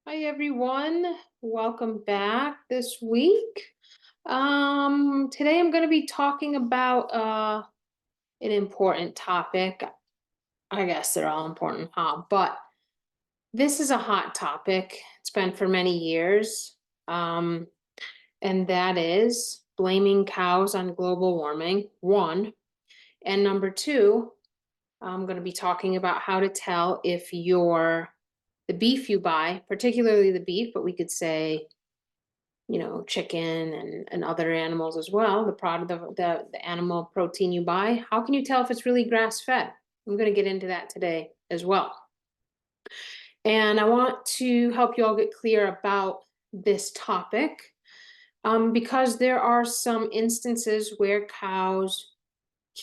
Hi everyone, welcome back this week. Today I'm going to be talking about an important topic. I guess they're all important, huh? But this is a hot topic. It's been for many years. Um, and that is blaming cows on global warming, one. And number two, I'm going to be talking about how to tell if the beef you buy, particularly the beef, but we could say chicken and other animals as well, the product of the animal protein you buy, how can you tell if it's really grass-fed? I'm going to get into that today as well. And I want to help you all get clear about this topic because there are some instances where cows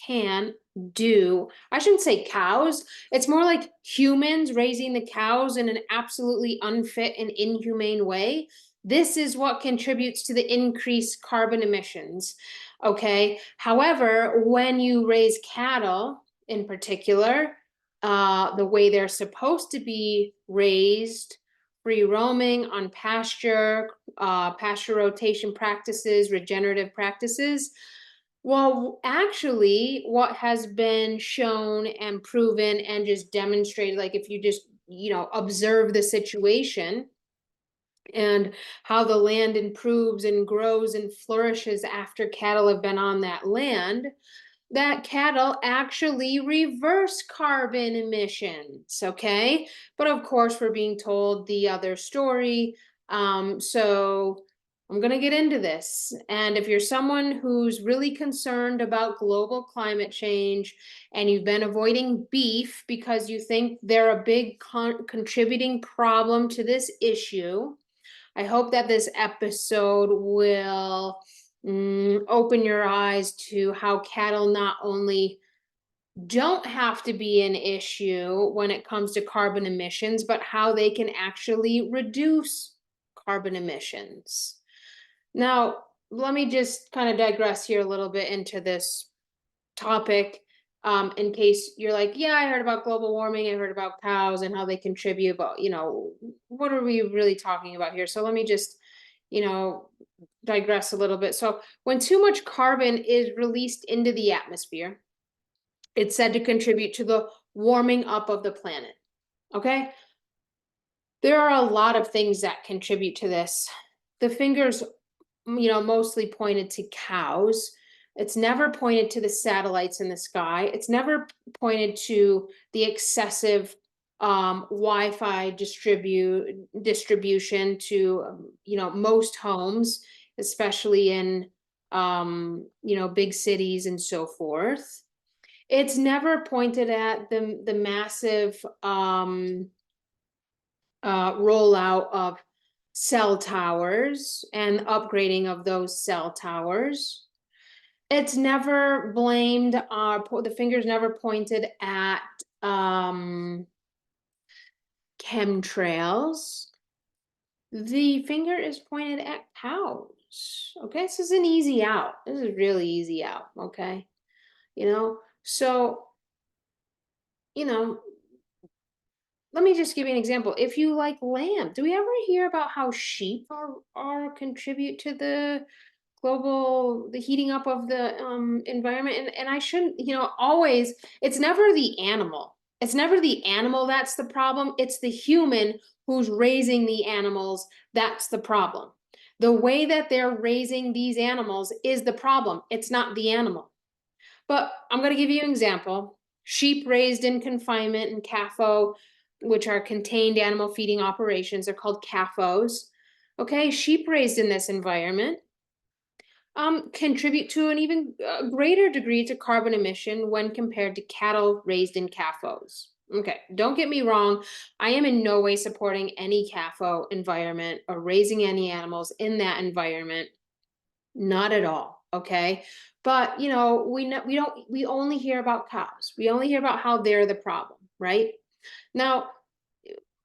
can do, I shouldn't say cows, it's more like humans raising the cows in an absolutely unfit and inhumane way. This is what contributes to the increased carbon emissions. Okay. However, when you raise cattle in particular, the way they're supposed to be raised, free roaming on pasture, pasture rotation practices, regenerative practices, well, actually, what has been shown and proven and just demonstrated, like if you just, observe the situation and how the land improves and grows and flourishes after cattle have been on that land, that cattle actually reverse carbon emissions, okay? But of course, we're being told the other story. So I'm going to get into this. And if you're someone who's really concerned about global climate change and you've been avoiding beef because you think they're a big contributing problem to this issue, I hope that this episode will open your eyes to how cattle not only don't have to be an issue when it comes to carbon emissions, but how they can actually reduce carbon emissions. Now, let me just kind of digress here a little bit into this topic, in case you're like, yeah, I heard about global warming, I heard about cows and how they contribute, but what are we really talking about here? So let me just, you know, digress a little bit. So when too much carbon is released into the atmosphere, it's said to contribute to the warming up of the planet. Okay? There are a lot of things that contribute to this. The fingers, mostly pointed to cows. It's never pointed to the satellites in the sky. It's never pointed to the excessive Wi-Fi distribution to most homes, especially in big cities and so forth. It's never pointed at the massive rollout of cell towers and upgrading of those cell towers. It's never blamed, the finger's never pointed at chemtrails. The finger is pointed at cows. Okay, this is an easy out. This is really easy out. Okay, so you know let me just give you an example. If you like lamb, do we ever hear about how sheep are contribute to the heating up of the environment? And I shouldn't, always, it's never the animal. It's never the animal that's the problem. It's the human who's raising the animals that's the problem. The way that they're raising these animals is the problem. It's not the animal. But I'm going to give you an example. Sheep raised in confinement and CAFO, which are contained animal feeding operations, are called CAFOs. Okay, sheep raised in this environment contribute to an even greater degree to carbon emission when compared to cattle raised in CAFOs. Okay, don't get me wrong. I am in no way supporting any CAFO environment or raising any animals in that environment. Not at all. Okay. But we only hear about cows. We only hear about how they're the problem, right? Now,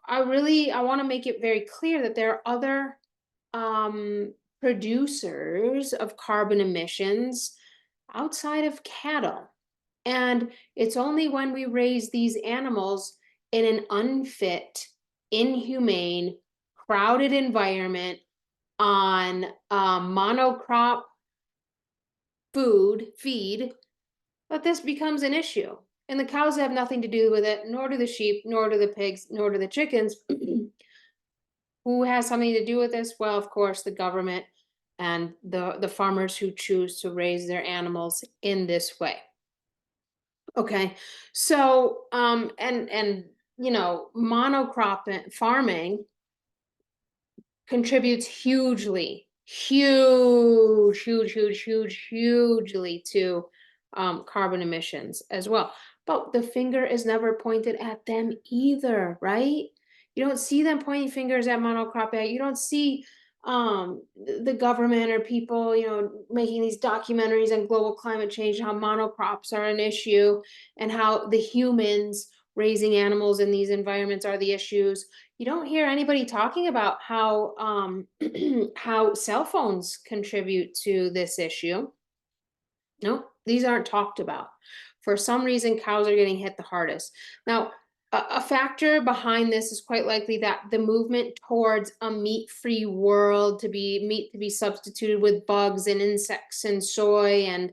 I want to make it very clear that there are other producers of carbon emissions outside of cattle. And it's only when we raise these animals in an unfit, inhumane, crowded environment on monocrop feed, that this becomes an issue. And the cows have nothing to do with it, nor do the sheep, nor do the pigs, nor do the chickens. Who has something to do with this? Well, of course, the government and the farmers who choose to raise their animals in this way. Okay, so and monocrop farming contributes hugely to carbon emissions as well. But the finger is never pointed at them either, right? You don't see them pointing fingers at monocrop. You don't see the government or people, making these documentaries on global climate change, how monocrops are an issue and how the humans raising animals in these environments are the issues. You don't hear anybody talking about how how cell phones contribute to this issue. No, these aren't talked about. For some reason, cows are getting hit the hardest. Now, a factor behind this is quite likely that the movement towards a meat-free world, meat to be substituted with bugs and insects and soy, and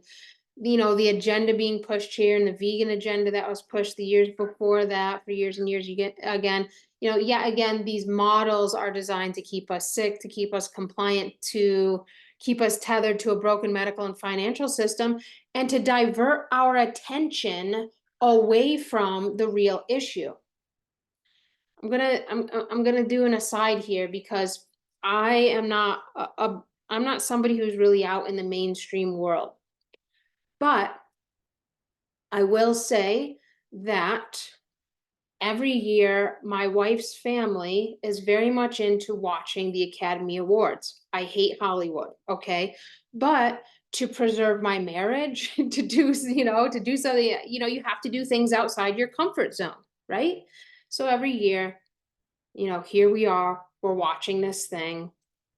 the agenda being pushed here, and the vegan agenda that was pushed the years before that, for years and years. You get again, again, these models are designed to keep us sick, to keep us compliant, to keep us tethered to a broken medical and financial system, and to divert our attention away from the real issue. I'm gonna do an aside here, because I am not I'm not somebody who's really out in the mainstream world. But I will say that every year my wife's family is very much into watching the Academy Awards. I hate Hollywood, okay? But to preserve my marriage, to do something, you have to do things outside your comfort zone, right? So every year, here we are, we're watching this thing.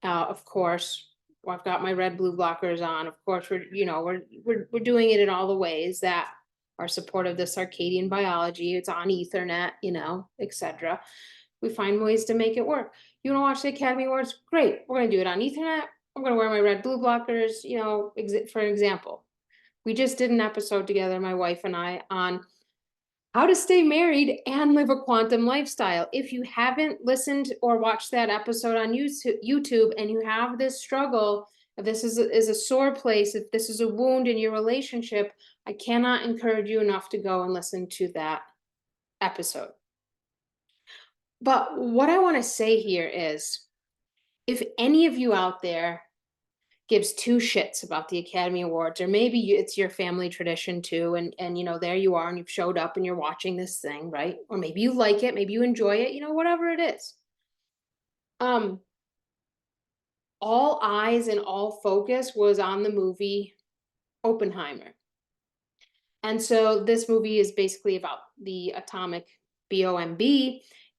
Of course, I've got my red blue blockers on. Of course, we're doing it in all the ways that are supportive of the circadian biology. It's on Ethernet, etc. We find ways to make it work. You want to watch the Academy Awards? Great. We're going to do it on Ethernet. I'm going to wear my red blue blockers, for example. We just did an episode together, my wife and I, on how to stay married and live a quantum lifestyle. If you haven't listened or watched that episode on YouTube, and you have this struggle, if this is a sore place, if this is a wound in your relationship, I cannot encourage you enough to go and listen to that episode. But what I want to say here is, if any of you out there gives two shits about the Academy Awards, or maybe it's your family tradition too, and there you are, and you've showed up and you're watching this thing, right? Or maybe you like it, maybe you enjoy it, whatever it is. All eyes and all focus was on the movie Oppenheimer. And so this movie is basically about the atomic bomb,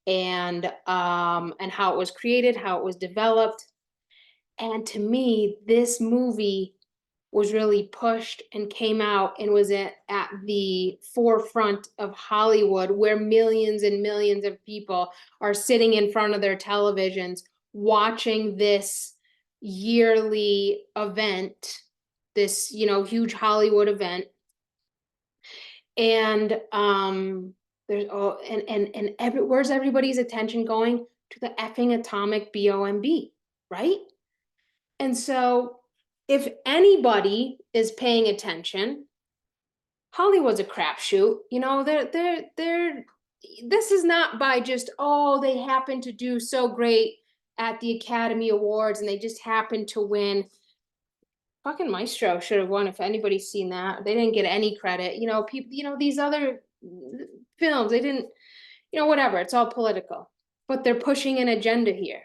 and how it was created, how it was developed. And to me, this movie was really pushed and came out and was at the forefront of Hollywood, where millions and millions of people are sitting in front of their televisions watching this yearly event, this huge Hollywood event. And where's everybody's attention going? To the effing atomic bomb, right? And so if anybody is paying attention, Hollywood's a crapshoot. This is not by just, they happen to do so great at the Academy Awards and they just happen to win. Fucking Maestro should have won, if anybody's seen that. They didn't get any credit. People, these other films, they didn't, whatever. It's all political. But they're pushing an agenda here.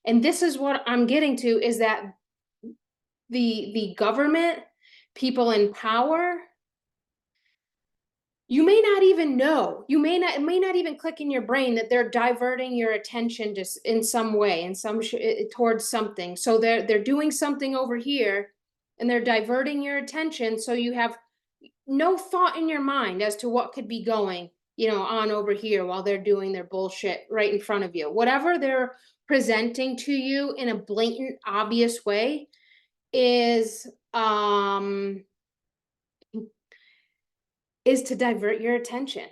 And this is what I'm getting to, is that the government, people in power, you may not even know, it may not even click in your brain that they're diverting your attention just in some way, towards something. So they're doing something over here and they're diverting your attention, so you have no thought in your mind as to what could be going on over here while they're doing their bullshit right in front of you. Whatever they're presenting to you in a blatant, obvious way is um is to divert your attention.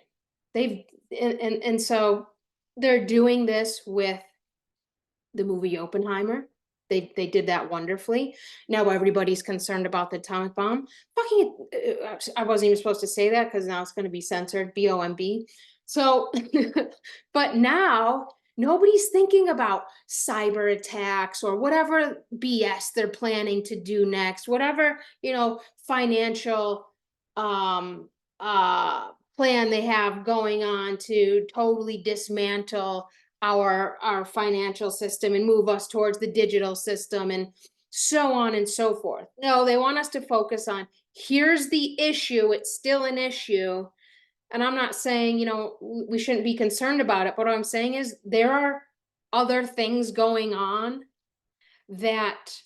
They've and so they're doing this with the movie Oppenheimer. They did that wonderfully. Now everybody's concerned about the atomic bomb. Fucking, I wasn't even supposed to say that because now it's going to be censored. BOMB. So, but now nobody's thinking about cyber attacks or whatever BS they're planning to do next. Whatever financial um plan they have going on to totally dismantle our financial system and move us towards the digital system and so on and so forth. No, they want us to focus on here's the issue, it's still an issue. And I'm not saying, we shouldn't be concerned about it, but what I'm saying is there are other things going on that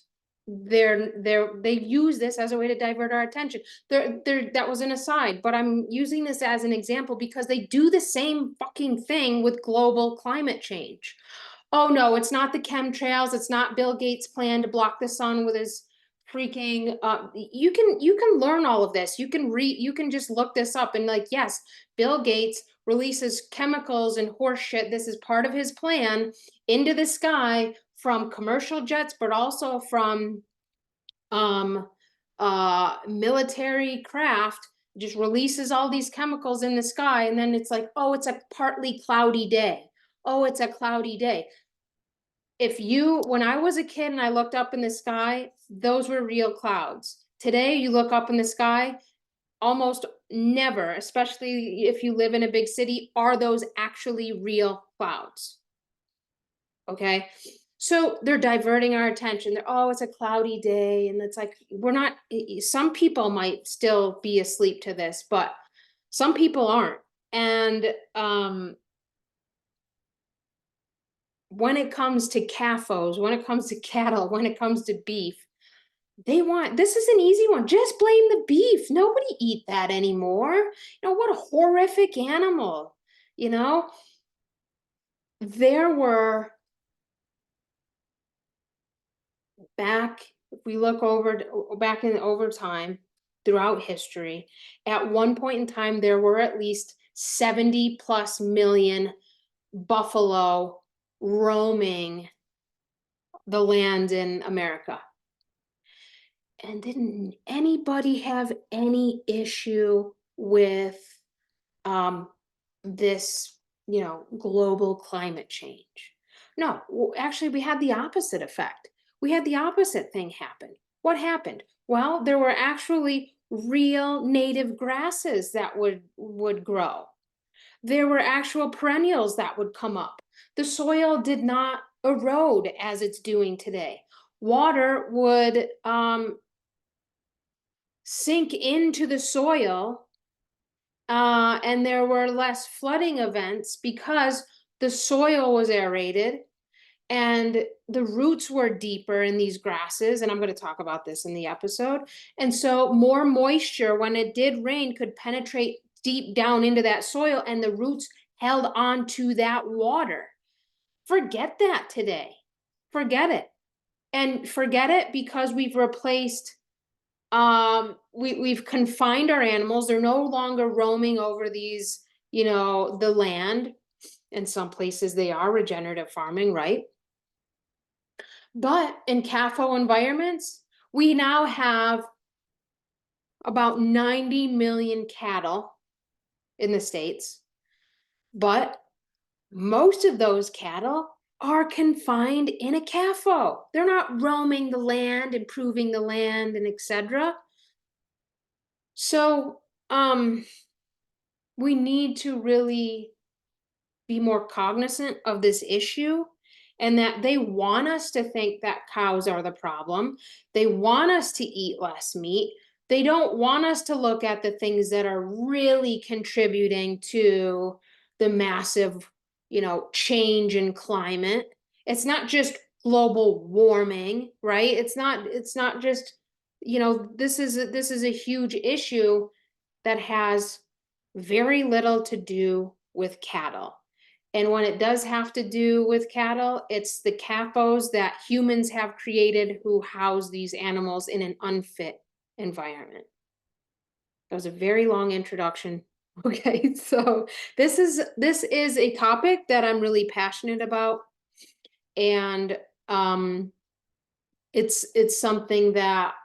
they use this as a way to divert our attention. That was an aside, but I'm using this as an example because they do the same fucking thing with global climate change. Oh no, it's not the chemtrails, it's not Bill Gates' plan to block the sun with his freaking you can learn all of this. You can just look this up and yes, Bill Gates releases chemicals and horse shit. This is part of his plan into the sky from commercial jets, but also from military craft. Just releases all these chemicals in the sky, and then it's like, oh, it's a partly cloudy day. Oh, it's a cloudy day. When I was a kid and I looked up in the sky, those were real clouds. Today, you look up in the sky, almost never, especially if you live in a big city, are those actually real clouds. Okay. So they're diverting our attention. Oh, it's a cloudy day. And it's like, some people might still be asleep to this, but some people aren't. And when it comes to CAFOs, when it comes to cattle, when it comes to beef, this is an easy one. Just blame the beef. Nobody eat that anymore. What a horrific animal. There were if we look over time throughout history, at one point in time, there were at least 70 plus million buffalo roaming the land in America. And didn't anybody have any issue with this, global climate change? No, actually, we had the opposite effect. We had the opposite thing happen. What happened? Well, there were actually real native grasses that would grow. There were actual perennials that would come up. The soil did not erode as it's doing today. Water would sink into the soil, and there were less flooding events because the soil was aerated and the roots were deeper in these grasses. And I'm going to talk about this in the episode. And so more moisture, when it did rain, could penetrate deep down into that soil, and the roots held on to that water. Forget that today. Forget it. And forget it because we've replaced we've confined our animals. They're no longer roaming over these, the land. In some places they are regenerative farming, right? But in CAFO environments, we now have about 90 million cattle in the States, but most of those cattle are confined in a CAFO. They're not roaming the land, improving the land, and etc. So we need to really be more cognizant of this issue, and that they want us to think that cows are the problem. They want us to eat less meat. They don't want us to look at the things that are really contributing to the massive, change in climate. It's not just global warming, right? It's not just, this is a huge issue that has very little to do with cattle. And when it does have to do with cattle, it's the capos that humans have created who house these animals in an unfit environment. That was a very long introduction. Okay, so this is a topic that I'm really passionate about, and um it's something that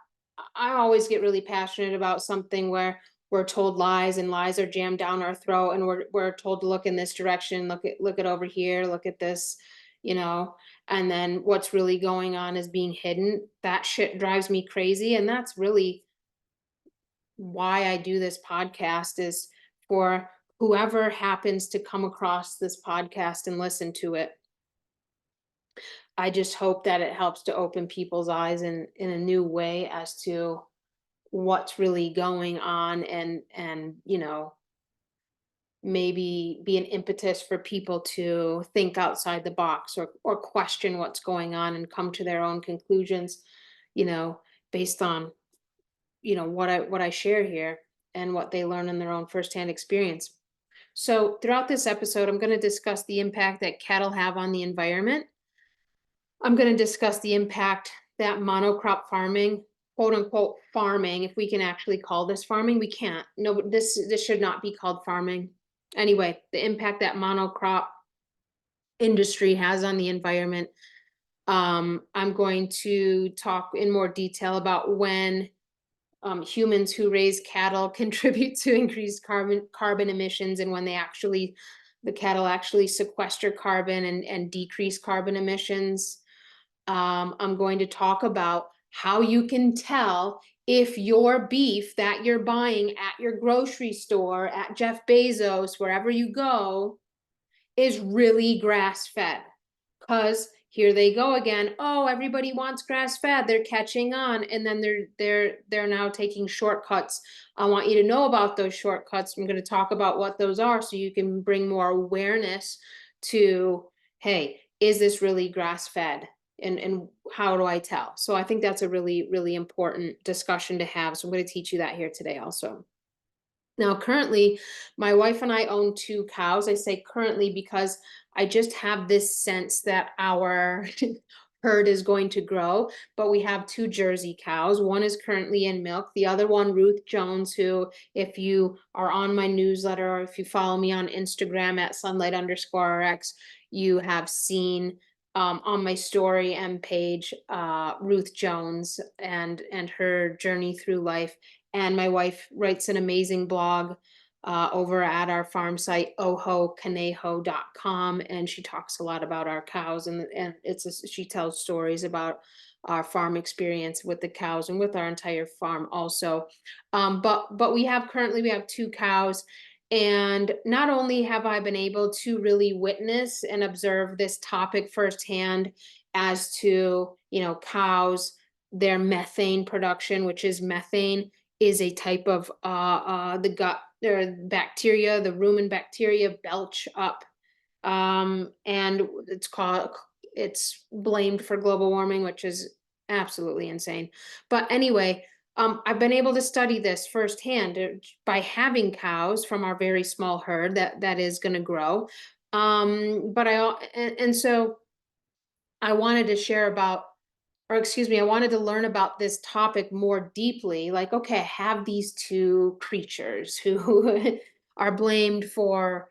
I always get really passionate about, something where we're told lies and lies are jammed down our throat, and we're told to look in this direction, look at over here, look at this, you know, and then what's really going on is being hidden. That shit drives me crazy, and that's really why I do this podcast, is for whoever happens to come across this podcast and listen to it. I just hope that it helps to open people's eyes in a new way as to what's really going on, and maybe be an impetus for people to think outside the box, or question what's going on and come to their own conclusions, you know, based on what I share here and what they learn in their own firsthand experience. So throughout this episode, I'm going to discuss the impact that cattle have on the environment. I'm going to discuss the impact that monocrop farming, quote unquote farming, if we can actually call this farming, we can't. No, this should not be called farming. Anyway, the impact that monocrop industry has on the environment. I'm going to talk in more detail about when humans who raise cattle contribute to increased carbon emissions, and when the cattle actually sequester carbon and decrease carbon emissions. I'm going to talk about how you can tell if your beef that you're buying at your grocery store, at Jeff Bezos, wherever you go, is really grass-fed. Because here they go again. Oh, everybody wants grass-fed. They're catching on, and then they're now taking shortcuts. I want you to know about those shortcuts. I'm going to talk about what those are so you can bring more awareness to, hey, is this really grass-fed? And how do I tell? So I think that's a really, really important discussion to have. So I'm going to teach you that here today also. Now, currently, my wife and I own 2 cows. I say currently because I just have this sense that our herd is going to grow, but we have 2 Jersey cows. One is currently in milk. The other one, Ruth Jones, who, if you are on my newsletter or if you follow me on Instagram at sunlight_rx, you have seen on my story and page, Ruth Jones and her journey through life. And my wife writes an amazing blog over at our farm site, ohoconejo.com, and she talks a lot about our cows, and she tells stories about our farm experience with the cows and with our entire farm also. But we have 2 cows, and not only have I been able to really witness and observe this topic firsthand as to, cows, their methane production, which is methane is a type of the gut or bacteria, the rumen bacteria belch up, and it's blamed for global warming, which is absolutely insane. But anyway, I've been able to study this firsthand by having cows from our very small herd that is going to grow. So I wanted to share about, or excuse me, I wanted to learn about this topic more deeply. Like, okay, I have these 2 creatures who are blamed for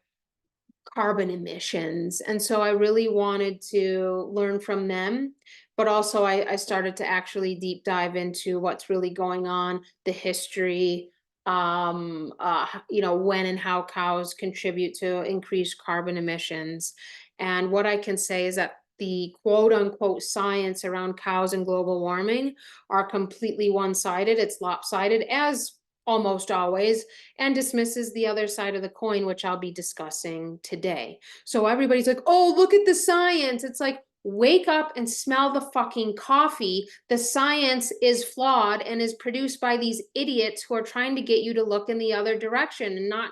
carbon emissions. And so I really wanted to learn from them. But also I started to actually deep dive into what's really going on, the history, when and how cows contribute to increased carbon emissions. And what I can say is that the quote unquote science around cows and global warming are completely one-sided. It's lopsided, as almost always, and dismisses the other side of the coin, which I'll be discussing today. So everybody's like, oh, look at the science. It's like, wake up and smell the fucking coffee. The science is flawed and is produced by these idiots who are trying to get you to look in the other direction and not,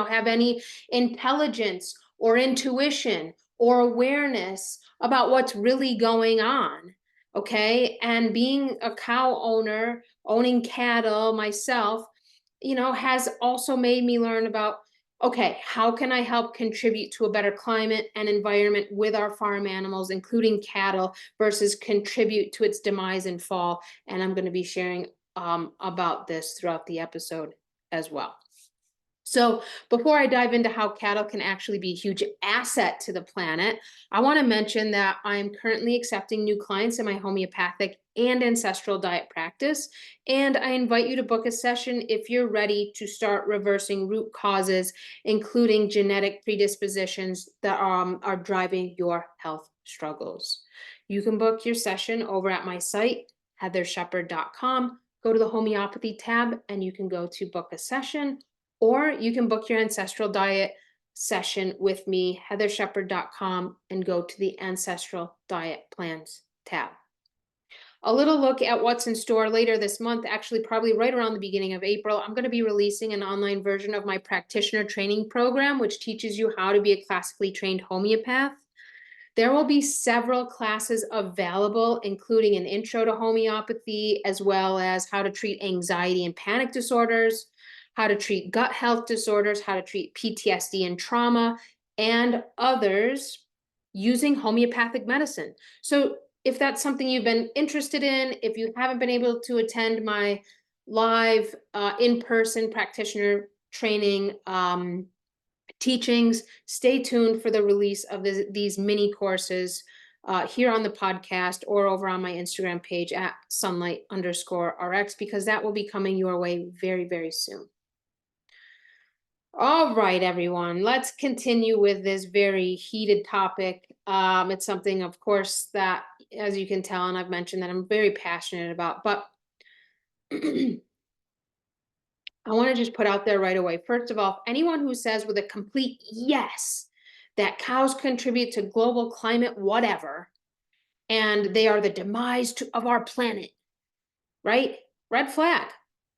have any intelligence or intuition or awareness about what's really going on. Okay. And being a cow owner, owning cattle myself, has also made me learn about, okay, how can I help contribute to a better climate and environment with our farm animals, including cattle, versus contribute to its demise and fall? And I'm going to be sharing about this throughout the episode as well. So before I dive into how cattle can actually be a huge asset to the planet, I want to mention that I'm currently accepting new clients in my homeopathic and ancestral diet practice. And I invite you to book a session if you're ready to start reversing root causes, including genetic predispositions that are driving your health struggles. You can book your session over at my site, heatharshepard.com. Go to the homeopathy tab and you can go to book a session. Or you can book your ancestral diet session with me, heatharshepard.com, and go to the ancestral diet plans tab. A little look at what's in store later this month, actually probably right around the beginning of April. I'm going to be releasing an online version of my practitioner training program, which teaches you how to be a classically trained homeopath. There will be several classes available, including an intro to homeopathy, as well as how to treat anxiety and panic disorders, how to treat gut health disorders, how to treat PTSD and trauma, and others using homeopathic medicine. So if that's something you've been interested in, if you haven't been able to attend my live in-person practitioner training teachings, stay tuned for the release of these mini courses here on the podcast or over on my Instagram page at sunlight_RX, because that will be coming your way very, very soon. All right, everyone, let's continue with this very heated topic. It's something, of course, that, as you can tell, and I've mentioned, that I'm very passionate about, but I want to just put out there right away. First of all, anyone who says with a complete yes that cows contribute to global climate, whatever, and they are the demise of our planet, right? Red flag.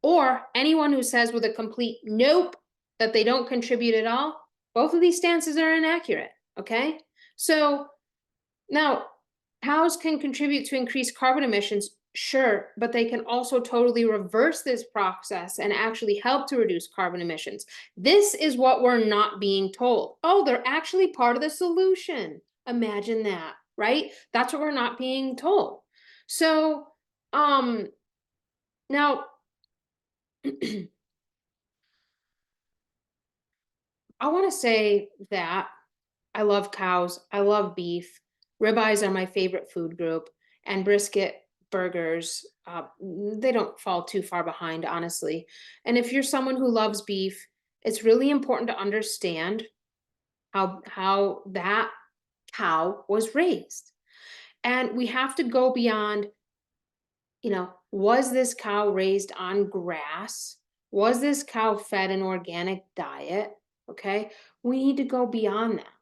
Or anyone who says with a complete nope that they don't contribute at all, both of these stances are inaccurate, okay? So now, cows can contribute to increased carbon emissions, sure, but they can also totally reverse this process and actually help to reduce carbon emissions. This is what we're not being told. Oh, they're actually part of the solution. Imagine that, right? That's what we're not being told. So, now, I want to say that I love cows. I love beef. Ribeyes are my favorite food group, and brisket burgers, they don't fall too far behind, honestly. And if you're someone who loves beef, it's really important to understand how that cow was raised. And we have to go beyond, was this cow raised on grass? Was this cow fed an organic diet? Okay, we need to go beyond that.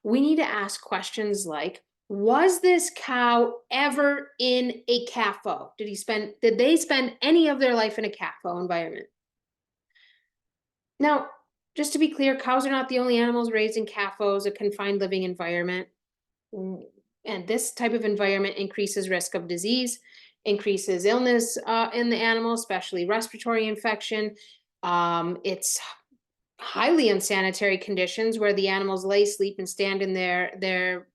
We need to ask questions like, was this cow ever in a CAFO? Did they spend any of their life in a CAFO environment? Now, just to be clear, cows are not the only animals raised in CAFOs, a confined living environment. And this type of environment increases risk of disease, increases illness in the animal, especially respiratory infection. It's highly unsanitary conditions where the animals lay, sleep, and stand in their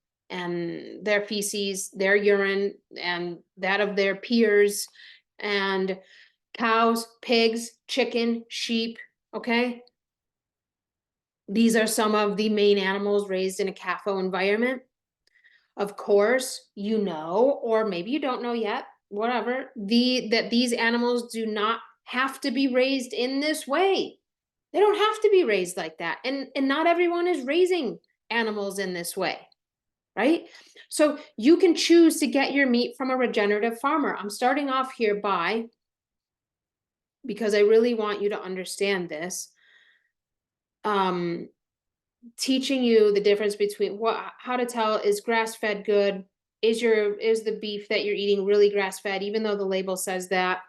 feces, their urine, and that of their peers. And cows, pigs, chicken, sheep, okay? These are some of the main animals raised in a CAFO environment. Of course, or maybe you don't know yet, whatever, that these animals do not have to be raised in this way. They don't have to be raised like that. And not everyone is raising animals in this way, right? So you can choose to get your meat from a regenerative farmer. I'm starting off here because I really want you to understand this, teaching you the difference between how to tell, is grass-fed good? Is the beef that you're eating really grass-fed, even though the label says that?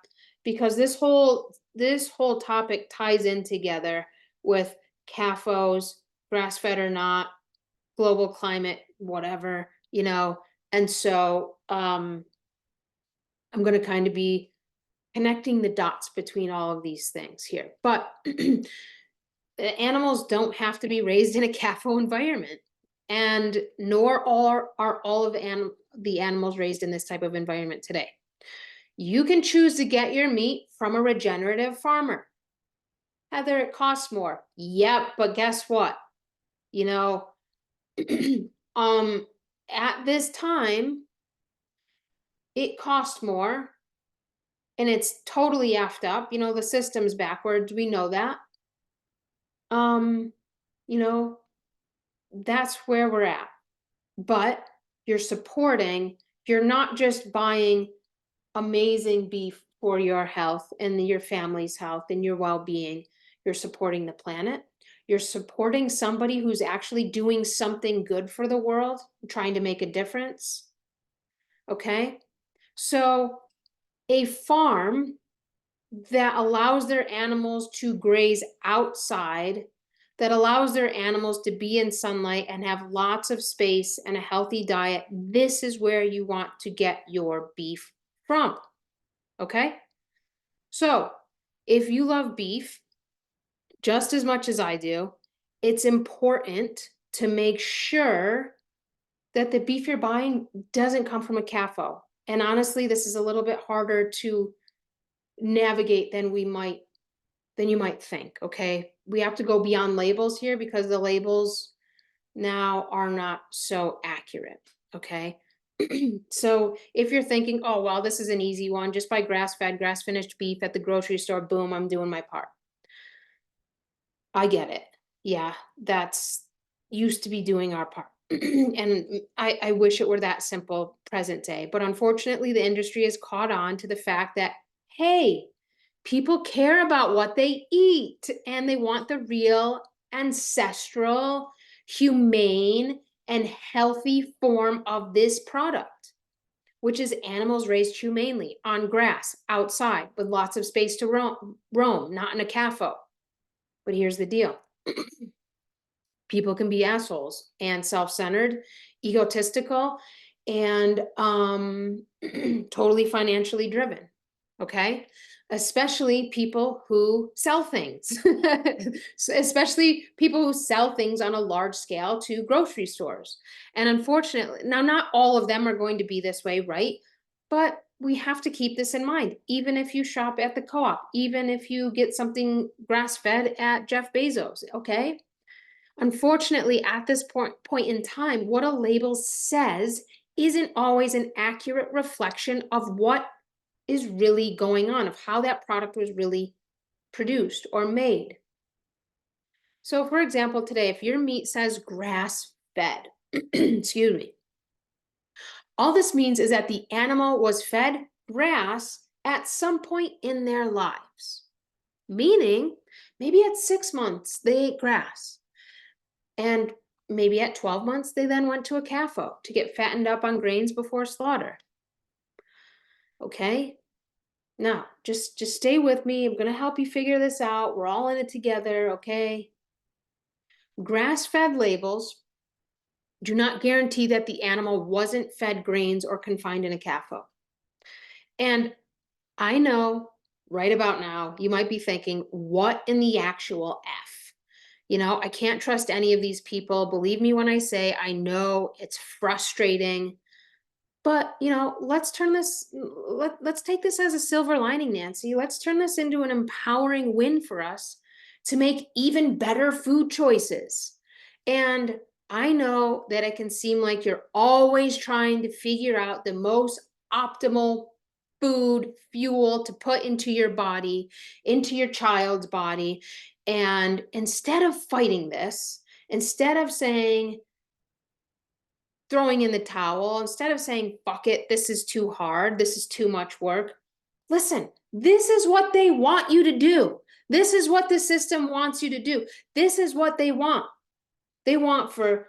Because this whole topic ties in together with CAFOs, grass-fed or not, global climate, whatever, and so I'm going to kind of be connecting the dots between all of these things here. But animals don't have to be raised in a CAFO environment, and nor are all of the animals raised in this type of environment today. You can choose to get your meat from a regenerative farmer. Heather, it costs more. Yep, but guess what? You know, at this time, it costs more, and it's totally effed up. You know, the system's backwards. We know that. You know, that's where we're at. But you're not just buying amazing beef for your health and your family's health and your well-being. You're supporting the planet. You're supporting somebody who's actually doing something good for the world, trying to make a difference. Okay? So a farm that allows their animals to graze outside, that allows their animals to be in sunlight and have lots of space and a healthy diet, this is where you want to get your beef from. Okay? So if you love beef just as much as I do, it's important to make sure that the beef you're buying doesn't come from a CAFO. And honestly, this is a little bit harder to navigate than you might think. Okay, we have to go beyond labels here because the labels now are not so accurate. Okay. So if you're thinking, oh well, this is an easy one, just buy grass-fed, grass-finished beef at the grocery store, boom, I'm doing my part. I get it. Yeah, that's used to be doing our part. And I wish it were that simple present day. But unfortunately, the industry has caught on to the fact that, hey, people care about what they eat and they want the real, ancestral, humane, and healthy form of this product, which is animals raised humanely on grass, outside, with lots of space to roam, not in a CAFO. But here's the deal. People can be assholes and self-centered, egotistical, and totally financially driven. Okay? Especially people who sell things. Especially people who sell things on a large scale to grocery stores. And unfortunately, now not all of them are going to be this way, right? But we have to keep this in mind. Even if you shop at the co-op, even if you get something grass-fed at Jeff Bezos, okay? Unfortunately, at this point in time, what a label says isn't always an accurate reflection of what is really going on, of how that product was really produced or made. So for example, today, if your meat says grass-fed, excuse me, all this means is that the animal was fed grass at some point in their lives. Meaning, maybe at 6 months, they ate grass. And maybe at 12 months, they then went to a CAFO to get fattened up on grains before slaughter. Okay? Now, just stay with me. I'm going to help you figure this out. We're all in it together, okay? Grass-fed labels do not guarantee that the animal wasn't fed grains or confined in a CAFO. And I know right about now, you might be thinking, what in the actual F? You know, I can't trust any of these people. Believe me when I say, I know it's frustrating. But, you know, let's take this as a silver lining, Nancy. Let's turn this into an empowering win for us to make even better food choices. And I know that it can seem like you're always trying to figure out the most optimal food, fuel to put into your body, into your child's body. And instead of fighting this, instead of throwing in the towel, instead of saying, fuck it, this is too hard, this is too much work, listen, this is what they want you to do. This is what the system wants you to do. This is what they want. They want for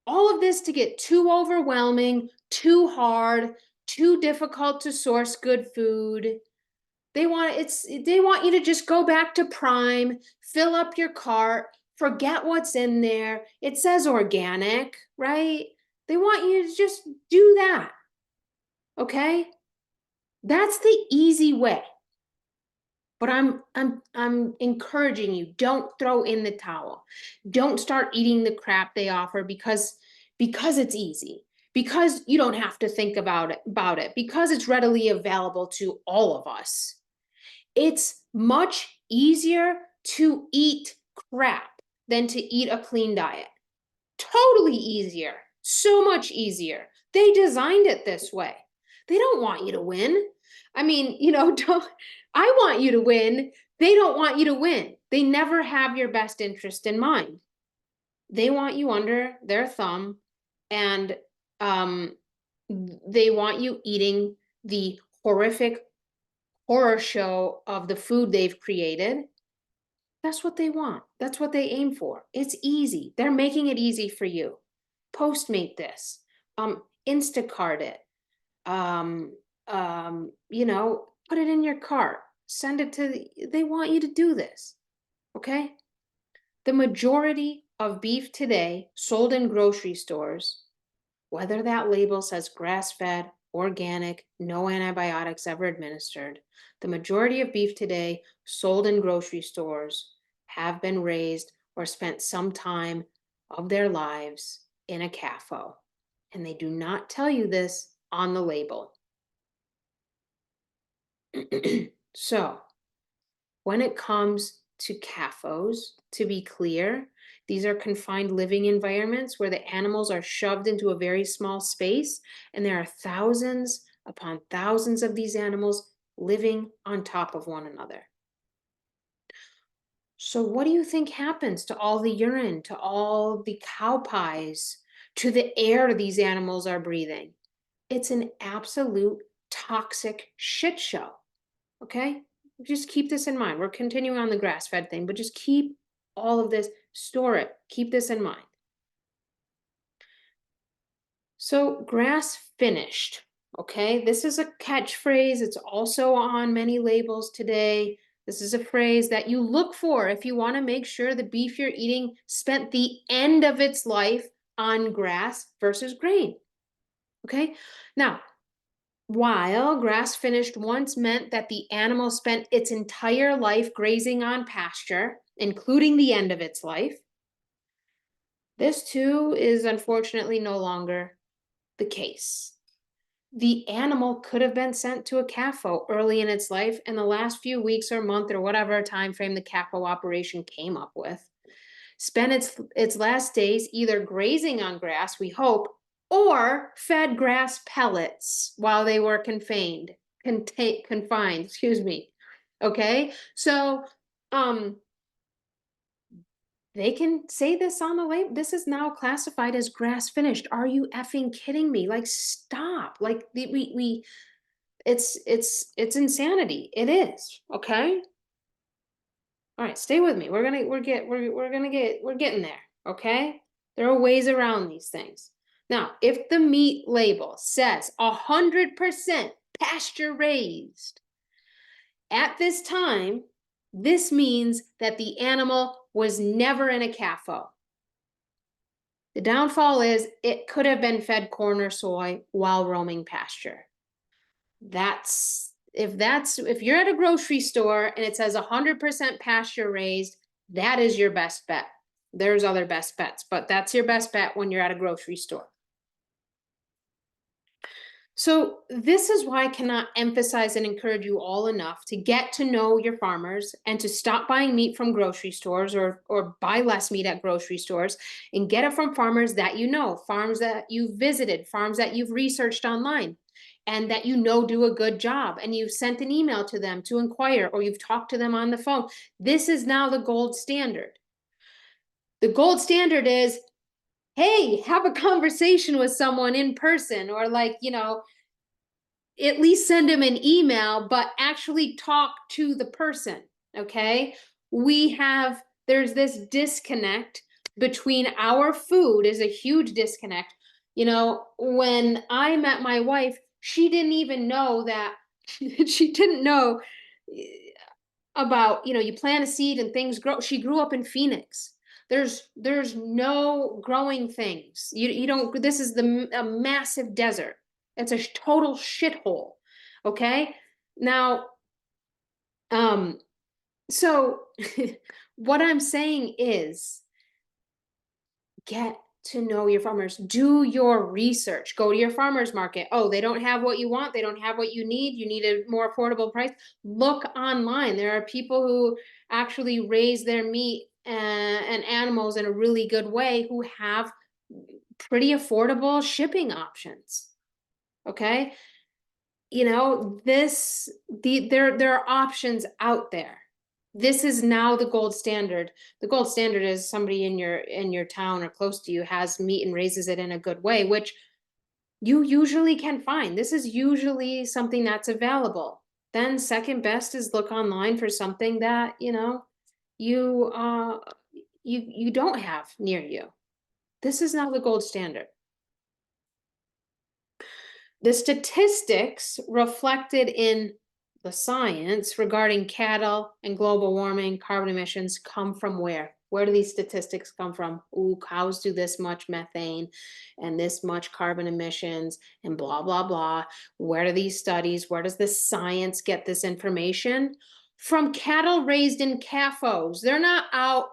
all of this to get too overwhelming, too hard, too difficult to source good food. They want you to just go back to Prime, fill up your cart, forget what's in there. It says organic, right? They want you to just do that. Okay? That's the easy way. But I'm encouraging you, don't throw in the towel. Don't start eating the crap they offer because it's easy. Because you don't have to think about it, because it's readily available to all of us. It's much easier to eat crap than to eat a clean diet. Totally easier. So much easier. They designed it this way. They don't want you to win. I mean, don't I want you to win. They don't want you to win. They never have your best interest in mind. They want you under their thumb, and they want you eating the horrific horror show of the food they've created. That's what they want. That's what they aim for. It's easy. They're making it easy for you. Postmate this. Instacart it. Put it in your cart. Send it they want you to do this. Okay? The majority of beef today sold in grocery stores, whether that label says grass-fed, organic, no antibiotics ever administered, the majority of beef today sold in grocery stores have been raised or spent some time of their lives in a CAFO. And they do not tell you this on the label. So, when it comes to CAFOs, to be clear, these are confined living environments where the animals are shoved into a very small space, and there are thousands upon thousands of these animals living on top of one another. So what do you think happens to all the urine, to all the cow pies, to the air these animals are breathing? It's an absolute toxic shit show, okay? Just keep this in mind. We're continuing on the grass-fed thing, but just keep all of this, store it, keep this in mind. So grass finished, okay? This is a catchphrase. It's also on many labels today. This is a phrase that you look for if you want to make sure the beef you're eating spent the end of its life on grass versus grain, okay? Now, while grass finished once meant that the animal spent its entire life grazing on pasture, including the end of its life, this too is unfortunately no longer the case. The animal could have been sent to a CAFO early in its life, and the last few weeks or month or whatever time frame the CAFO operation came up with, spent its last days either grazing on grass, we hope, or fed grass pellets while they were confined, excuse me. Okay, so they can say this on the label. This is now classified as grass finished. Are you effing kidding me? Like, stop. Like, it's insanity. It is. Okay. All right, stay with me. We're getting there. Okay. There are ways around these things. Now, if the meat label says 100% pasture raised, at this time, this means that the animal was never in a CAFO. The downfall is it could have been fed corn or soy while roaming pasture. If you're at a grocery store and it says 100% pasture raised, that is your best bet. There's other best bets, but that's your best bet when you're at a grocery store. So this is why I cannot emphasize and encourage you all enough to get to know your farmers and to stop buying meat from grocery stores or buy less meat at grocery stores and get it from farmers that you know, farms that you've visited, farms that you've researched online and that you know do a good job, and you've sent an email to them to inquire, or you've talked to them on the phone. This is now the gold standard. The gold standard is, hey, have a conversation with someone in person, or at least send them an email, but actually talk to the person, okay? There's this disconnect between our food is a huge disconnect. When I met my wife, she didn't even know that, she didn't know about, you plant a seed and things grow. She grew up in Phoenix. There's no growing things. You don't, this is a massive desert. It's a total shithole. Okay. Now, So what I'm saying is get to know your farmers. Do your research. Go to your farmers market. Oh, they don't have what you want. They don't have what you need. You need a more affordable price. Look online. There are people who actually raise their meat and animals in a really good way who have pretty affordable shipping options. Okay? There are options out there. This is now the gold standard. The gold standard is somebody in your town or close to you has meat and raises it in a good way, which you usually can find. This is usually something that's available. Then second best is look online for something that, you you don't have near you. This is now the gold standard. The statistics reflected in the science regarding cattle and global warming, carbon emissions come from where? Where do these statistics come from? Ooh, cows do this much methane and this much carbon emissions and blah, blah, blah. Where do these studies, where does the science get this information? From cattle raised in CAFOs. They're not out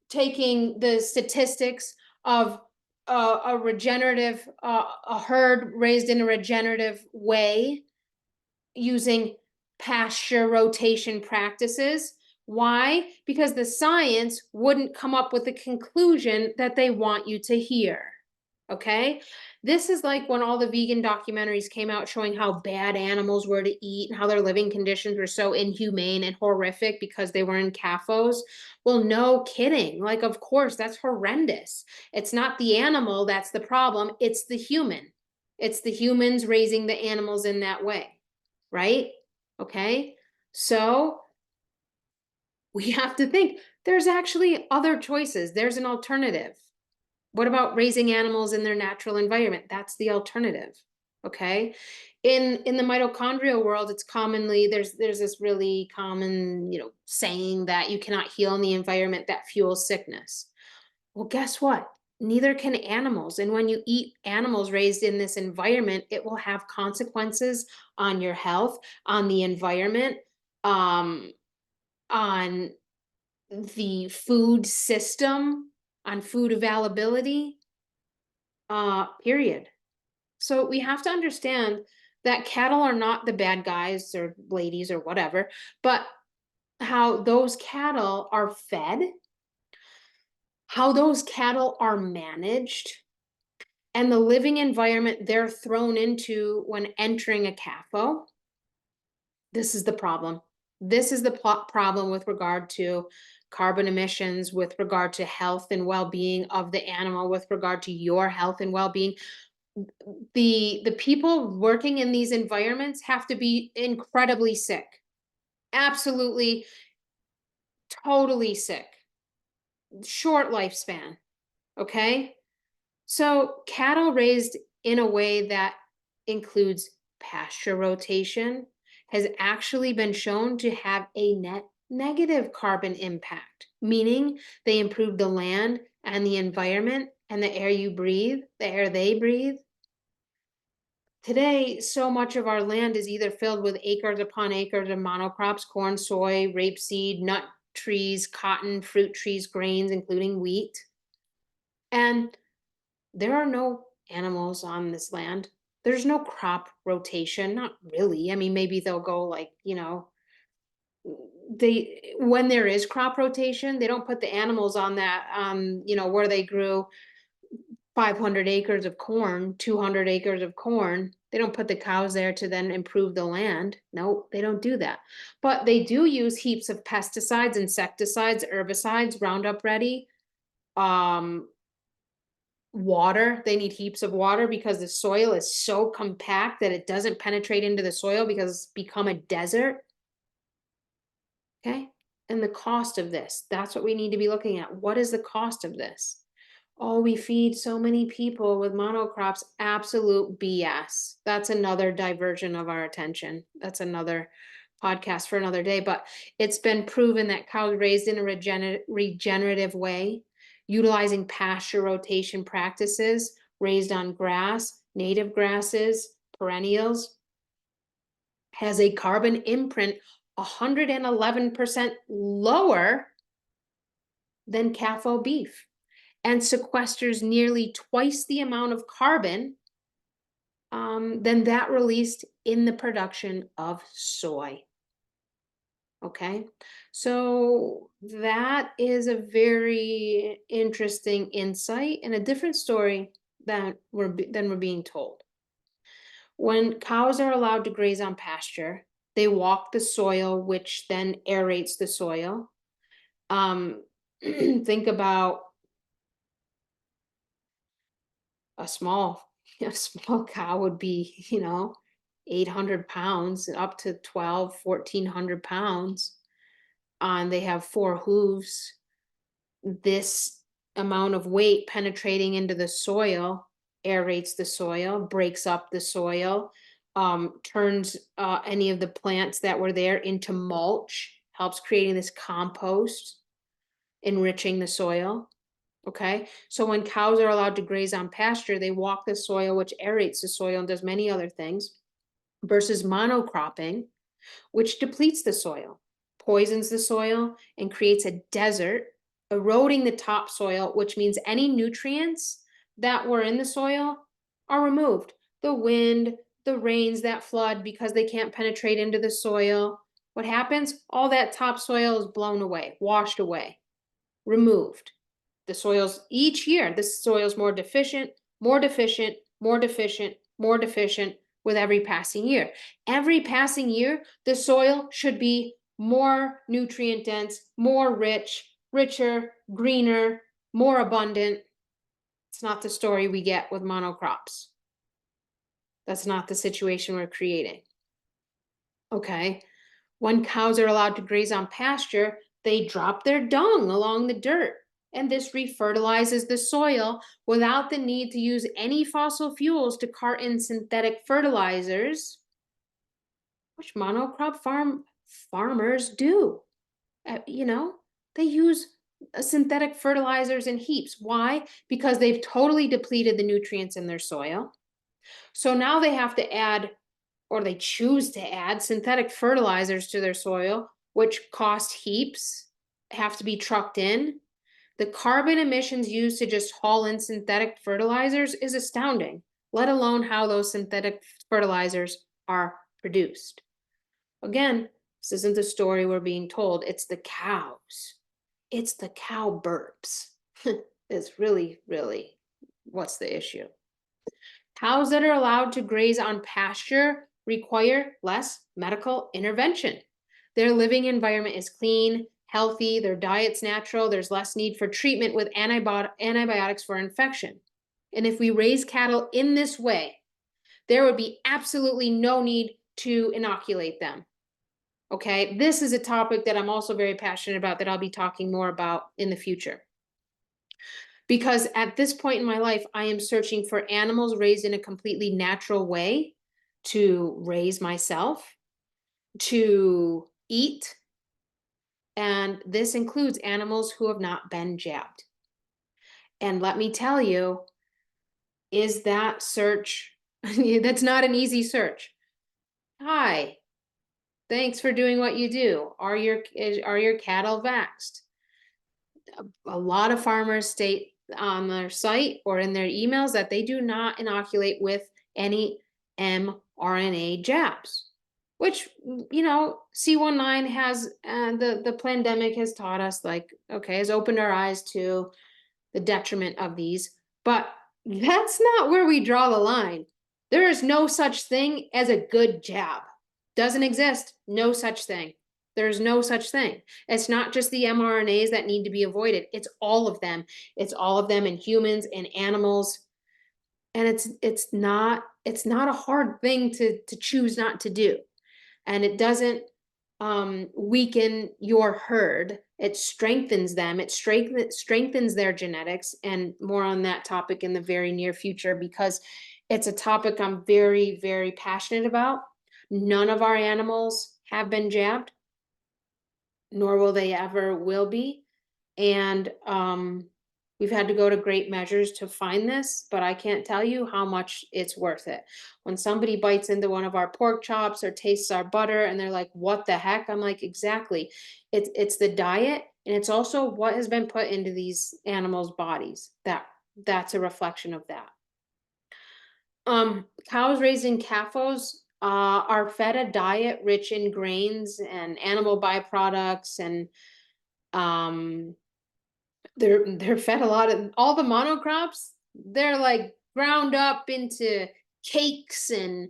taking the statistics of a regenerative a herd raised in a regenerative way using pasture rotation practices. Why? Because the science wouldn't come up with the conclusion that they want you to hear. Okay? This is like when all the vegan documentaries came out showing how bad animals were to eat and how their living conditions were so inhumane and horrific because they were in CAFOs. Well, no kidding. Like, of course, that's horrendous. It's not the animal that's the problem, it's the human. It's the humans raising the animals in that way, right? Okay? So we have to think there's actually other choices. There's an alternative. What about raising animals in their natural environment? That's the alternative. Okay. In the mitochondrial world, it's commonly there's this really common, saying that you cannot heal in the environment that fuels sickness. Well, guess what? Neither can animals. And when you eat animals raised in this environment, it will have consequences on your health, on the environment, um, on the food system, on food availability, period. So we have to understand that cattle are not the bad guys or ladies or whatever, but how those cattle are fed, how those cattle are managed, and the living environment they're thrown into when entering a CAFO. This is the problem. This is the problem with regard to carbon emissions, with regard to health and well-being of the animal, with regard to your health and well-being. The people working in these environments have to be incredibly sick. Absolutely, totally sick. Short lifespan. Okay? So cattle raised in a way that includes pasture rotation has actually been shown to have a net negative carbon impact, meaning they improve the land and the environment and the air you breathe, the air they breathe. Today, so much of our land is either filled with acres upon acres of monocrops, corn, soy, rapeseed, nut trees, cotton, fruit trees, grains, including wheat. And there are no animals on this land. There's no crop rotation, not really. I mean, maybe they'll go like, they when there is crop rotation, they don't put the animals on that where they grew 500 acres of corn, 200 acres of corn. They don't put the cows there to then improve the land. No, they don't do that. But they do use heaps of pesticides, insecticides, herbicides, Roundup Ready, um, water. They need heaps of water because the soil is so compact that it doesn't penetrate into the soil because it's become a desert. Okay. And the cost of this, that's what we need to be looking at. What is the cost of this? Oh, we feed so many people with monocrops. Absolute BS. That's another diversion of our attention. That's another podcast for another day. But it's been proven that cows raised in a regenerative way, utilizing pasture rotation practices, raised on grass, native grasses, perennials, has a carbon imprint 111% lower than CAFO beef and sequesters nearly twice the amount of carbon than that released in the production of soy. Okay, so that is a very interesting insight and a different story than we're being told. When cows are allowed to graze on pasture, they walk the soil, which then aerates the soil. Think about a small a small cow would be, 800 pounds up to 1,200 to 1,400 pounds. And they have four hooves. This amount of weight penetrating into the soil aerates the soil, breaks up the soil, turns any of the plants that were there into mulch, helps creating this compost, enriching the soil. Okay, so when cows are allowed to graze on pasture, they walk the soil, which aerates the soil and does many other things, versus monocropping, which depletes the soil, poisons the soil, and creates a desert, eroding the topsoil, which means any nutrients that were in the soil are removed. The wind, the rains that flood because they can't penetrate into the soil. What happens? All that topsoil is blown away, washed away, removed. The soils each year, the soil's more deficient, more deficient, more deficient, more deficient with every passing year. Every passing year, the soil should be more nutrient dense, more rich, richer, greener, more abundant. It's not the story we get with monocrops. That's not the situation we're creating. Okay. When cows are allowed to graze on pasture, they drop their dung along the dirt, and this refertilizes the soil without the need to use any fossil fuels to cart in synthetic fertilizers, which monocrop farmers do. They use synthetic fertilizers in heaps. Why? Because they've totally depleted the nutrients in their soil. So now they have to add, or they choose to add, synthetic fertilizers to their soil, which cost heaps, have to be trucked in. The carbon emissions used to just haul in synthetic fertilizers is astounding, let alone how those synthetic fertilizers are produced. Again, this isn't the story we're being told. It's the cows. It's the cow burps. It's really, really what's the issue. Cows that are allowed to graze on pasture require less medical intervention. Their living environment is clean, healthy, their diet's natural, there's less need for treatment with antibiotics for infection. And if we raise cattle in this way, there would be absolutely no need to inoculate them. Okay, this is a topic that I'm also very passionate about that I'll be talking more about in the future. Because at this point in my life, I am searching for animals raised in a completely natural way to raise myself, to eat, and this includes animals who have not been jabbed. And let me tell you, is that search, that's not an easy search. Hi, thanks for doing what you do. Are your cattle vaxxed? A lot of farmers state on their site or in their emails that they do not inoculate with any mRNA jabs, which, C19 has, the pandemic has taught us, has opened our eyes to the detriment of these, but that's not where we draw the line. There is no such thing as a good jab. Doesn't exist. No such thing. There's no such thing. It's not just the mRNAs that need to be avoided. It's all of them. It's all of them in humans and animals. And it's not a hard thing to choose not to do. And it doesn't weaken your herd. It strengthens them. It strengthens their genetics, and more on that topic in the very near future, because it's a topic I'm very, very passionate about. None of our animals have been jabbed, nor will they ever will be. And We've had to go to great measures to find this, but I can't tell you how much it's worth it. When somebody bites into one of our pork chops or tastes our butter and they're like, what the heck? I'm like, exactly. It's the diet, and it's also what has been put into these animals' bodies. That's a reflection of that. Cows raised in CAFOs are fed a diet rich in grains and animal byproducts, and um, they're fed a lot of all the monocrops. They're like ground up into cakes and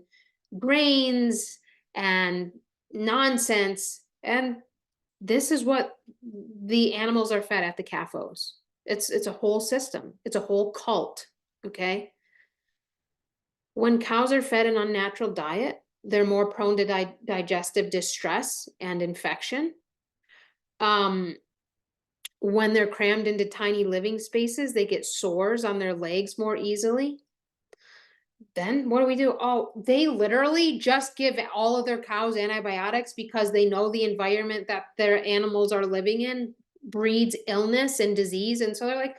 grains and nonsense, and this is what the animals are fed at the CAFOs. It's a whole system. It's a whole cult. Okay. When cows are fed an unnatural diet, they're more prone to digestive distress and infection. Um, when they're crammed into tiny living spaces, they get sores on their legs more easily. Then what do? Oh, they literally just give all of their cows antibiotics because they know the environment that their animals are living in breeds illness and disease. And so they're like,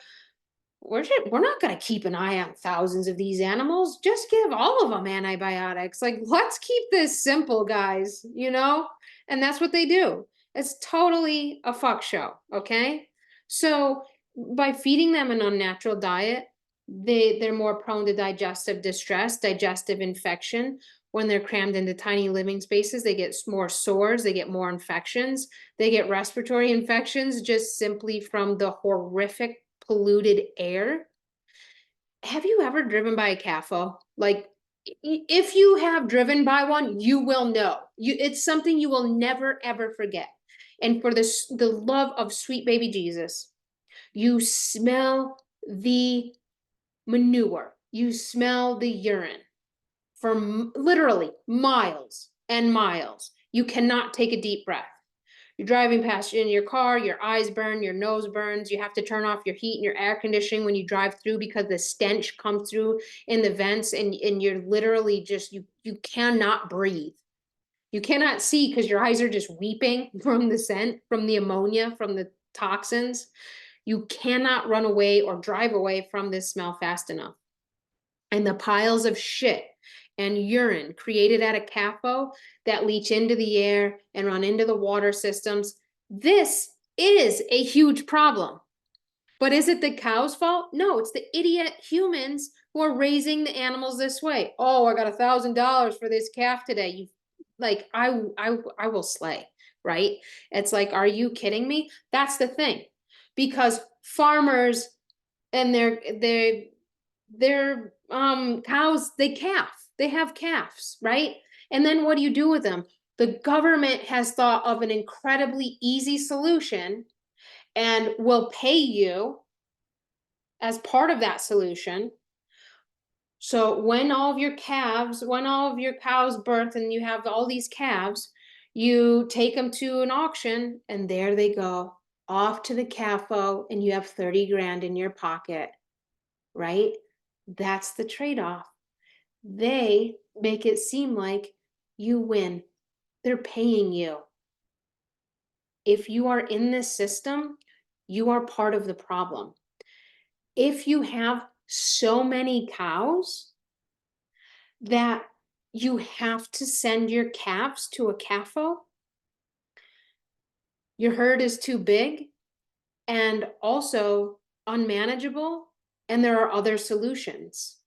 we're not going to keep an eye on thousands of these animals. Just give all of them antibiotics. Like, let's keep this simple, guys, you know? And that's what they do. It's totally a fuck show, okay? So by feeding them an unnatural diet, they're more prone to digestive distress, digestive infection. When they're crammed into tiny living spaces, they get more sores, they get more infections, they get respiratory infections just simply from the horrific polluted air. Have you ever driven by a CAFO? Like, if you have driven by one, you will know. It's something you will never ever forget. And for this, the love of sweet baby Jesus, you smell the manure, you smell the urine for literally miles and miles. You cannot take a deep breath. You're driving past in your car, your eyes burn, your nose burns. You have to turn off your heat and your air conditioning when you drive through because the stench comes through in the vents, and you're literally just you cannot breathe. You cannot see because your eyes are just weeping from the scent, from the ammonia, from the toxins. You cannot run away or drive away from this smell fast enough. And the piles of shit and urine created at a CAFO that leach into the air and run into the water systems. This is a huge problem. But is it the cow's fault? No, it's the idiot humans who are raising the animals this way. Oh, I got $1,000 for this calf today. You like I will slay, right? It's like, are you kidding me? That's the thing. Because farmers and their cows, they have calves, right? And then what do you do with them? The government has thought of an incredibly easy solution and will pay you as part of that solution. So when all of your cows birth and you have all these calves, you take them to an auction and there they go, off to the CAFO, and you have 30 grand in your pocket, right? That's the trade-off. They make it seem like you win. They're paying you. If you are in this system, you are part of the problem. If you have so many cows that you have to send your calves to a CAFO, your herd is too big and also unmanageable, and there are other solutions.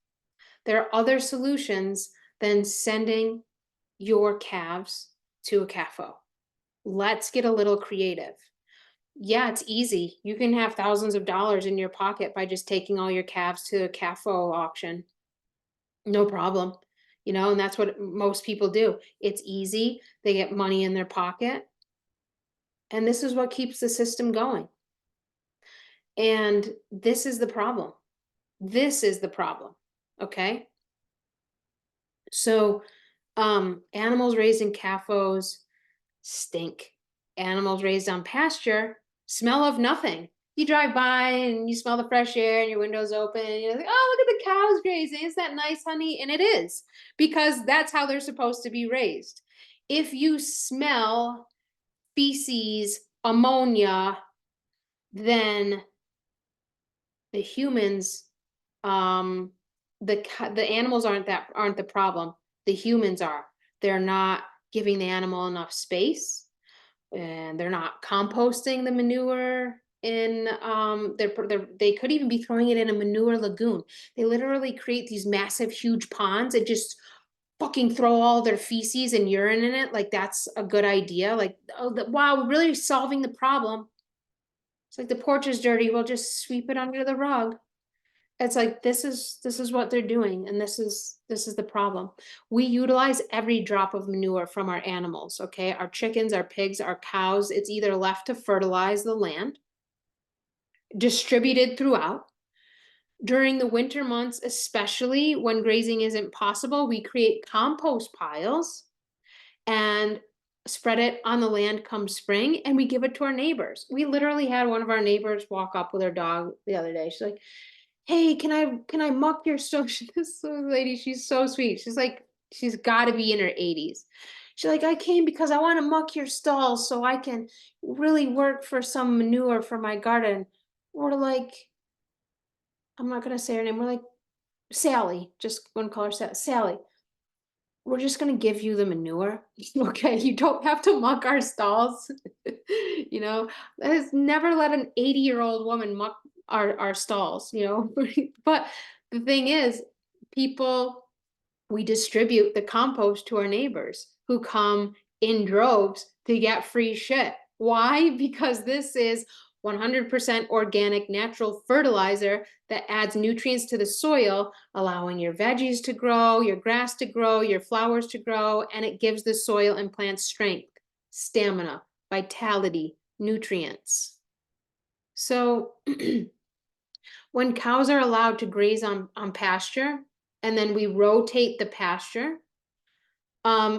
There are other solutions than sending your calves to a CAFO. Let's get a little creative. Yeah, it's easy. You can have thousands of dollars in your pocket by just taking all your calves to a CAFO auction. No problem. And that's what most people do. It's easy. They get money in their pocket. And this is what keeps the system going. And this is the problem. This is the problem. Okay? So, animals raised in CAFOs stink. Animals raised on pasture smell of nothing. You drive by and you smell the fresh air and your window's open and you're like, oh, look at the cows grazing. Is that nice, honey? And it is, because that's how they're supposed to be raised. If you smell feces, ammonia, then The humans, um, the animals aren't the problem. The humans are. They're not giving the animal enough space, and they're not composting the manure in they could even be throwing it in a manure lagoon. They literally create these massive huge ponds and just fucking throw all their feces and urine in it. Like that's a good idea. Like, oh, wow, we're really solving the problem. It's like the porch is dirty, we'll just sweep it under the rug. It's like this is what they're doing, and this is the problem. We utilize every drop of manure from our animals, okay? Our chickens, our pigs, our cows, it's either left to fertilize the land, distributed throughout. During the winter months, especially when grazing isn't possible, we create compost piles and spread it on the land come spring, and we give it to our neighbors. We literally had one of our neighbors walk up with her dog the other day. She's like, "Hey, can I muck your stove?" This lady, she's so sweet. She's like, she's got to be in her 80s. She's like, "I came because I want to muck your stalls so I can really work for some manure for my garden." We're like, I'm not gonna say her name. We're like, Sally, just gonna call her Sally. We're just gonna give you the manure. Okay, you don't have to muck our stalls. You know, that has never let an 80-year-old woman muck our stalls, you know. But the thing is, people we distribute the compost to our neighbors who come in droves to get free shit. Why? Because this is 100% organic natural fertilizer that adds nutrients to the soil, allowing your veggies to grow, your grass to grow, your flowers to grow, and it gives the soil and plants strength, stamina, vitality, nutrients. So when cows are allowed to graze on pasture, and then we rotate the pasture,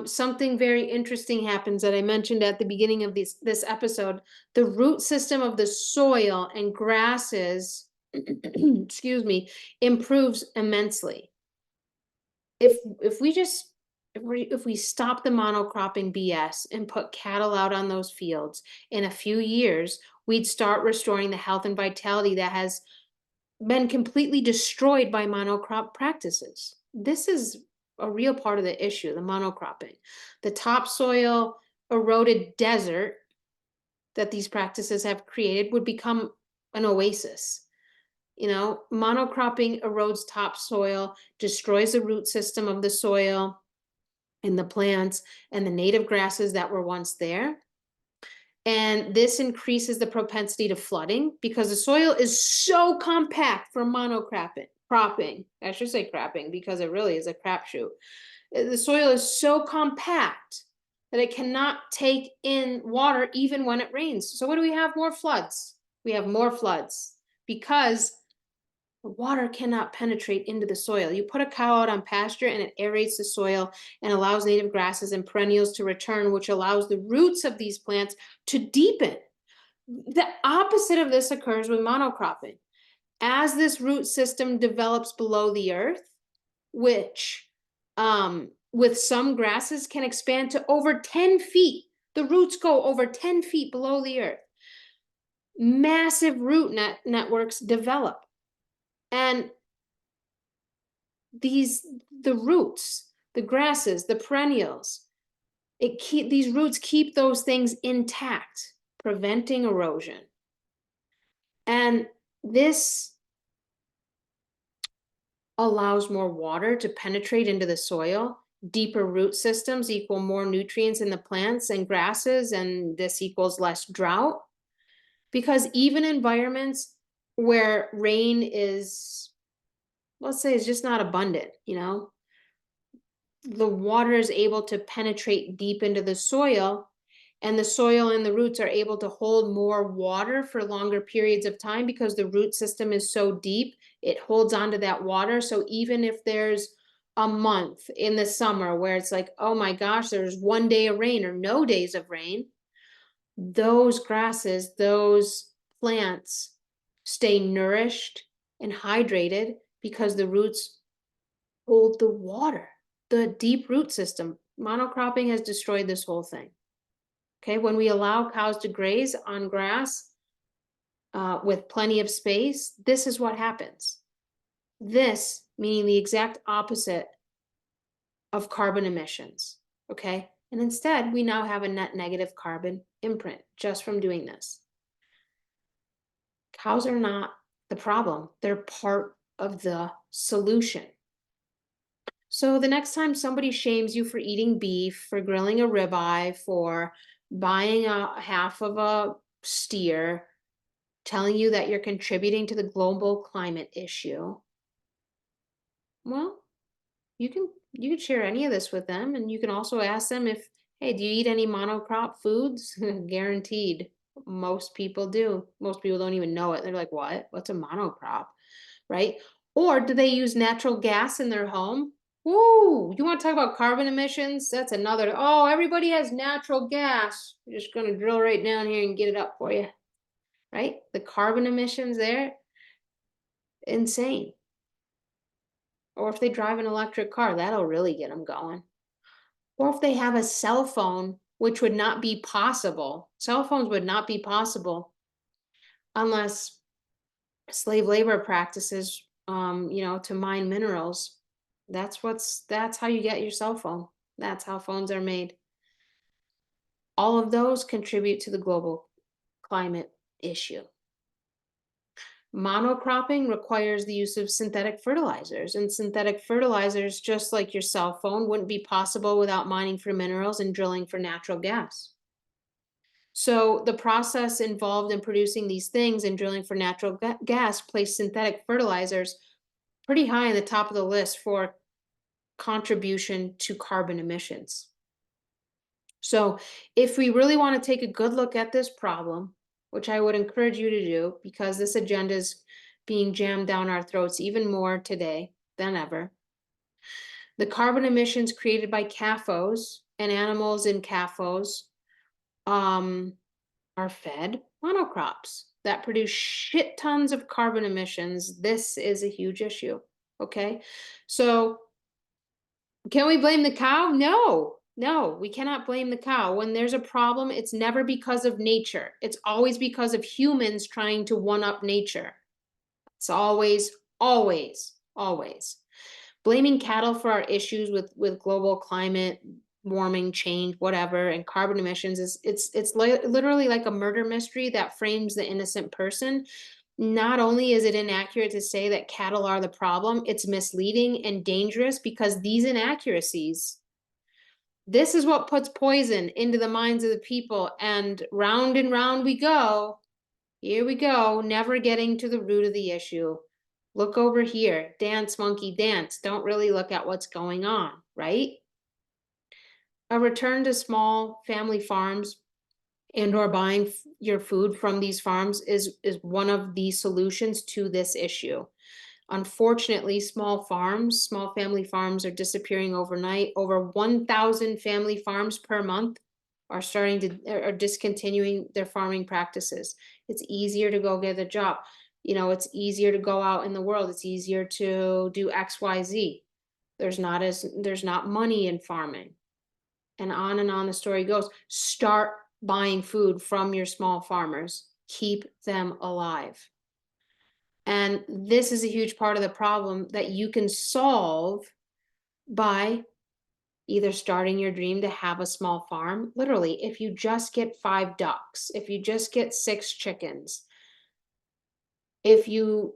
something very interesting happens that I mentioned at the beginning of this episode. The root system of the soil and grasses, excuse me, improves immensely. If we just if we stop the monocropping BS and put cattle out on those fields, in a few years, we'd start restoring the health and vitality that has been completely destroyed by monocrop practices. This is a real part of the issue, the monocropping. The topsoil eroded desert that these practices have created would become an oasis. You know, monocropping erodes topsoil, destroys the root system of the soil and the plants and the native grasses that were once there. And this increases the propensity to flooding because the soil is so compact for cropping. I should say crapping because it really is a crapshoot. The soil is so compact that it cannot take in water even when it rains. So what do we have? More floods. We have more floods because the water cannot penetrate into the soil. You put a cow out on pasture and it aerates the soil and allows native grasses and perennials to return, which allows the roots of these plants to deepen. The opposite of this occurs with monocropping. As this root system develops below the earth, which with some grasses can expand to over 10 feet. The roots go over 10 feet below the earth. Massive root networks develop. And the roots, the grasses, the perennials, these roots keep those things intact, preventing erosion. And this allows more water to penetrate into the soil. Deeper root systems equal more nutrients in the plants and grasses, and this equals less drought. Because even environments where rain is, let's say, is just not abundant, you know, the water is able to penetrate deep into the soil, and the soil and the roots are able to hold more water for longer periods of time because the root system is so deep, it holds onto that water. So even if there's a month in the summer where it's like, oh my gosh, there's one day of rain or no days of rain, those grasses, those plants stay nourished and hydrated because the roots hold the water. The deep root system. Monocropping has destroyed this whole thing. Okay, when we allow cows to graze on grass, with plenty of space, this is what happens. This meaning the exact opposite of carbon emissions. Okay. And instead, we now have a net negative carbon imprint just from doing this. Cows are not the problem, they're part of the solution. So the next time somebody shames you for eating beef, for grilling a ribeye, for buying a half of a steer, telling you that you're contributing to the global climate issue, well, you can share any of this with them, and you can also ask them if, hey, do you eat any monocrop foods? Guaranteed. Most people do. Most people don't even know it. They're like, what? What's a monocrop? Right? Or do they use natural gas in their home? Woo! You want to talk about carbon emissions? That's another. Oh, everybody has natural gas. We're just going to drill right down here and get it up for you. Right? The carbon emissions there, insane. Or if they drive an electric car, that'll really get them going. Or if they have a cell phone, which would not be possible. Cell phones would not be possible unless slave labor practices, to mine minerals. That's how you get your cell phone. That's how phones are made. All of those contribute to the global climate issue. Monocropping requires the use of synthetic fertilizers, and synthetic fertilizers, just like your cell phone, wouldn't be possible without mining for minerals and drilling for natural gas. So the process involved in producing these things and drilling for natural gas place synthetic fertilizers pretty high in the top of the list for contribution to carbon emissions. So if we really want to take a good look at this problem, which I would encourage you to do because this agenda is being jammed down our throats even more today than ever, the carbon emissions created by CAFOs and animals in CAFOs are fed monocrops that produce shit tons of carbon emissions. This is a huge issue. Okay. So can we blame the cow? No, we cannot blame the cow. When there's a problem, it's never because of nature. It's always because of humans trying to one up nature. It's always, always, always. Blaming cattle for our issues with global climate warming, change, whatever, and carbon emissions it's literally like a murder mystery that frames the innocent person. Not only is it inaccurate to say that cattle are the problem, it's misleading and dangerous because these inaccuracies, this is what puts poison into the minds of the people, and round we go. Here we go, never getting to the root of the issue. Look over here, dance, monkey, dance. Don't really look at what's going on, right? A return to small family farms and or buying your food from these farms is one of the solutions to this issue. Unfortunately, small family farms are disappearing overnight. Over 1,000 family farms per month are discontinuing their farming practices. It's easier to go get a job. It's easier to go out in the world. It's easier to do XYZ. There's not money in farming. And on the story goes. Start buying food from your small farmers. Keep them alive. And this is a huge part of the problem that you can solve by either starting your dream to have a small farm. Literally, if you just get 5 ducks, if you just get 6 chickens, if you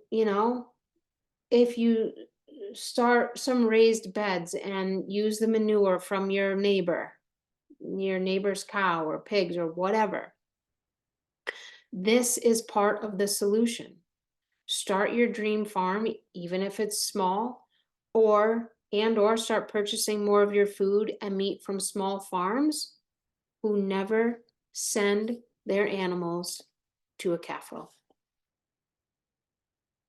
start some raised beds and use the manure from your neighbor's cow or pigs or whatever. This is part of the solution. Start your dream farm, even if it's small, or start purchasing more of your food and meat from small farms who never send their animals to a CAFO.